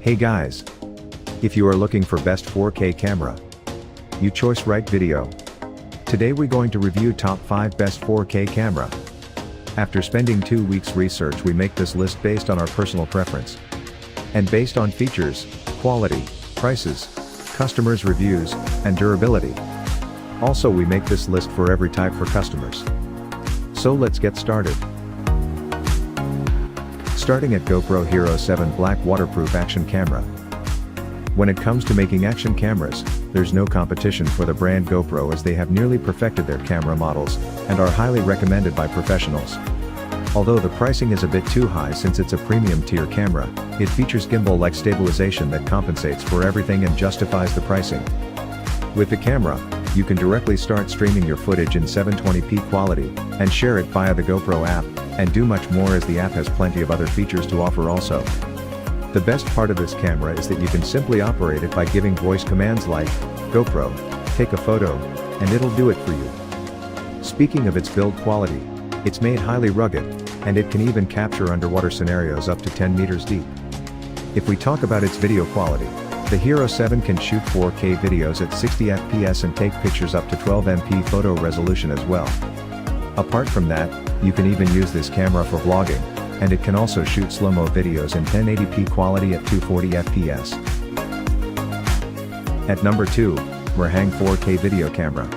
Hey guys! If you are looking for best 4K camera, you choice right video. Today we're going to review top 5 best 4K camera. After spending 2 weeks research, we make this list based on our personal preference. And based on features, quality, prices, customers' reviews, and durability. Also we make this list for every type for customers. So let's get started. Starting at GoPro Hero 7 Black Waterproof Action Camera. When it comes to making action cameras, there's no competition for the brand GoPro, as they have nearly perfected their camera models, and are highly recommended by professionals. Although the pricing is a bit too high since it's a premium tier camera, it features gimbal-like stabilization that compensates for everything and justifies the pricing. With the camera, you can directly start streaming your footage in 720p quality, and share it via the GoPro app, and do much more as the app has plenty of other features to offer also. The best part of this camera is that you can simply operate it by giving voice commands like, GoPro, take a photo, and it'll do it for you. Speaking of its build quality, it's made highly rugged, and it can even capture underwater scenarios up to 10 meters deep. If we talk about its video quality, the Hero 7 can shoot 4K videos at 60 FPS and take pictures up to 12MP photo resolution as well. Apart from that, you can even use this camera for vlogging, and it can also shoot slow-mo videos in 1080p quality at 240 FPS. At number 2, MERHENG 4K Video Camera.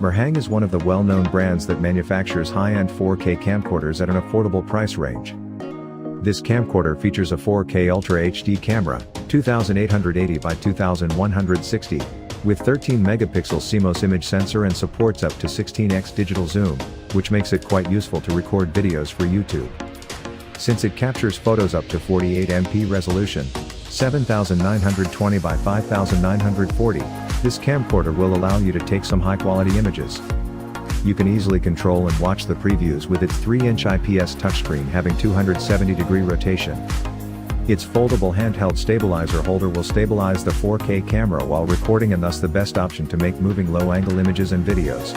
MERHENG is one of the well-known brands that manufactures high-end 4K camcorders at an affordable price range. This camcorder features a 4K Ultra HD camera, 2880 by 2160, with 13 megapixel CMOS image sensor and supports up to 16x digital zoom, which makes it quite useful to record videos for YouTube. Since it captures photos up to 48MP resolution, 7920 by 5940, this camcorder will allow you to take some high-quality images. You can easily control and watch the previews with its 3-inch IPS touchscreen having 270-degree rotation. Its foldable handheld stabilizer holder will stabilize the 4K camera while recording, and thus the best option to make moving low-angle images and videos.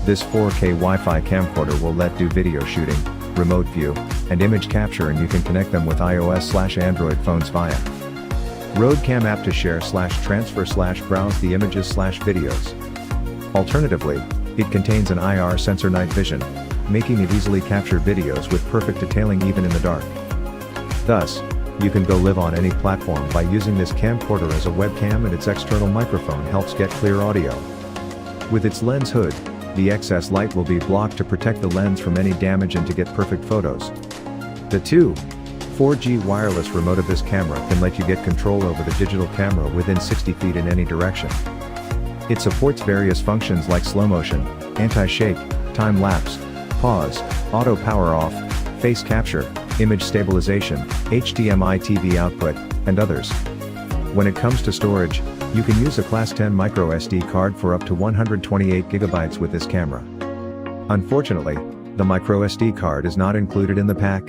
This 4K Wi-Fi camcorder will let do video shooting, remote view, and image capture, and you can connect them with iOS/Android phones via RoadCam app to share/transfer/browse the images/videos. Alternatively, it contains an IR sensor night vision, making it easily capture videos with perfect detailing even in the dark. Thus, you can go live on any platform by using this camcorder as a webcam, and its external microphone helps get clear audio. With its lens hood, the excess light will be blocked to protect the lens from any damage and to get perfect photos. The 4G wireless remote of this camera can let you get control over the digital camera within 60 feet in any direction. It supports various functions like slow motion, anti-shake, time-lapse, pause, auto power off, face capture, image stabilization, HDMI TV output, and others. When it comes to storage, you can use a Class 10 microSD card for up to 128 GB with this camera. Unfortunately, the microSD card is not included in the pack.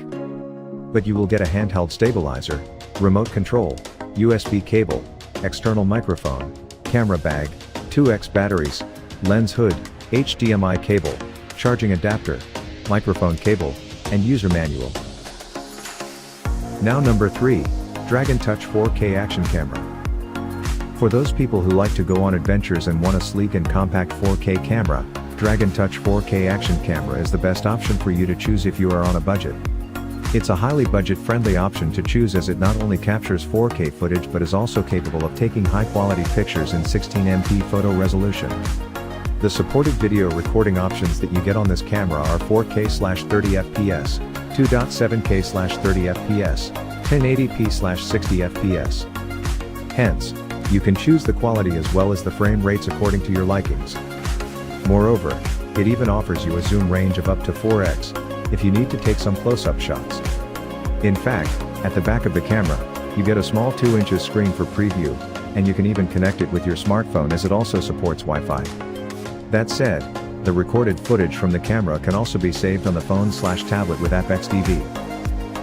But you will get a handheld stabilizer, remote control, USB cable, external microphone, camera bag, 2X batteries, lens hood, HDMI cable, charging adapter, microphone cable, and user manual. Now number 3, Dragon Touch 4K Action Camera. For those people who like to go on adventures and want a sleek and compact 4K camera, Dragon Touch 4K Action Camera is the best option for you to choose if you are on a budget. It's a highly budget-friendly option to choose, as it not only captures 4K footage but is also capable of taking high-quality pictures in 16MP photo resolution. The supported video recording options that you get on this camera are 4K/30fps, 2.7K/30fps, 1080p/60fps. Hence, you can choose the quality as well as the frame rates according to your likings. Moreover, it even offers you a zoom range of up to 4x, if you need to take some close-up shots. In fact, at the back of the camera, you get a small 2-inch screen for preview, and you can even connect it with your smartphone, as it also supports Wi-Fi. That said, the recorded footage from the camera can also be saved on the phone/tablet with AppXDV.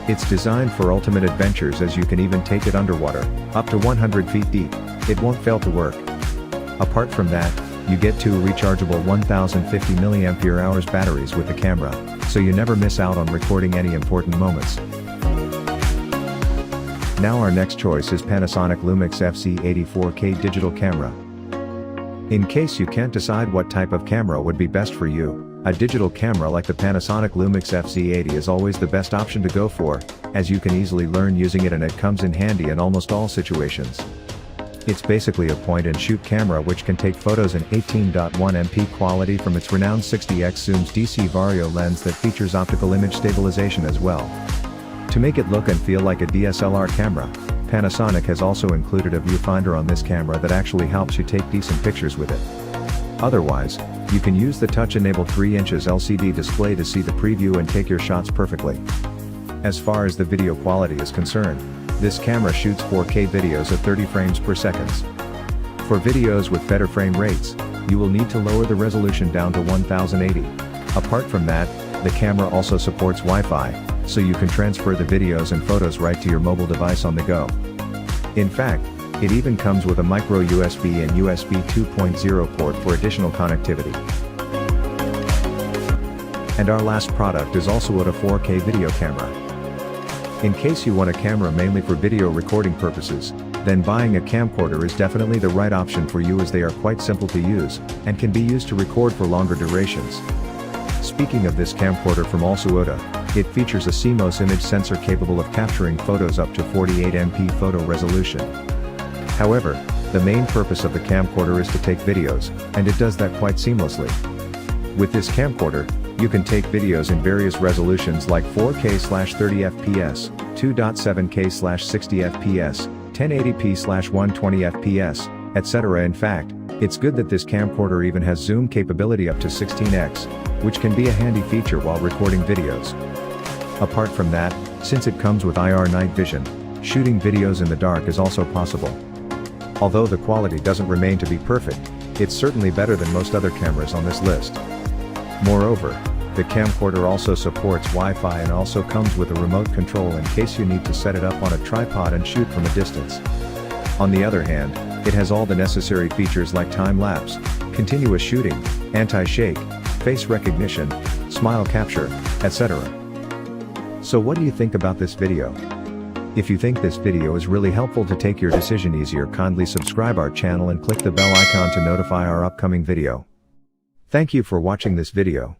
It's designed for ultimate adventures, as you can even take it underwater, up to 100 feet deep. It won't fail to work. Apart from that, you get 2 rechargeable 1050 mAh batteries with the camera, so you never miss out on recording any important moments. Now our next choice is Panasonic Lumix FC80 4K digital camera. In case you can't decide what type of camera would be best for you, a digital camera like the Panasonic Lumix FC80 is always the best option to go for, as you can easily learn using it and it comes in handy in almost all situations. It's basically a point-and-shoot camera which can take photos in 18.1MP quality from its renowned 60x zooms DC Vario lens that features optical image stabilization as well. To make it look and feel like a DSLR camera, Panasonic has also included a viewfinder on this camera that actually helps you take decent pictures with it. Otherwise, you can use the touch-enabled 3" LCD display to see the preview and take your shots perfectly. As far as the video quality is concerned, this camera shoots 4K videos at 30 frames per second. For videos with better frame rates, you will need to lower the resolution down to 1080. Apart from that, the camera also supports Wi-Fi, so you can transfer the videos and photos right to your mobile device on the go. In fact, it even comes with a micro USB and USB 2.0 port for additional connectivity. And our last product is also a 4K video camera. In case you want a camera mainly for video recording purposes, then buying a camcorder is definitely the right option for you as they are quite simple to use, and can be used to record for longer durations. Speaking of this camcorder from Alsuoda, it features a CMOS image sensor capable of capturing photos up to 48MP photo resolution. However, the main purpose of the camcorder is to take videos, and it does that quite seamlessly. With this camcorder, you can take videos in various resolutions like 4K/30fps, 2.7K/60fps, 1080p/120fps, etc. In fact, it's good that this camcorder even has zoom capability up to 16x, which can be a handy feature while recording videos. Apart from that, since it comes with IR night vision, shooting videos in the dark is also possible. Although the quality doesn't remain to be perfect, it's certainly better than most other cameras on this list. Moreover, the camcorder also supports Wi-Fi and also comes with a remote control in case you need to set it up on a tripod and shoot from a distance. On the other hand, it has all the necessary features like time-lapse, continuous shooting, anti-shake, face recognition, smile capture, etc. So what do you think about this video? If you think this video is really helpful to take your decision easier, kindly subscribe our channel and click the bell icon to notify our upcoming video. Thank you for watching this video.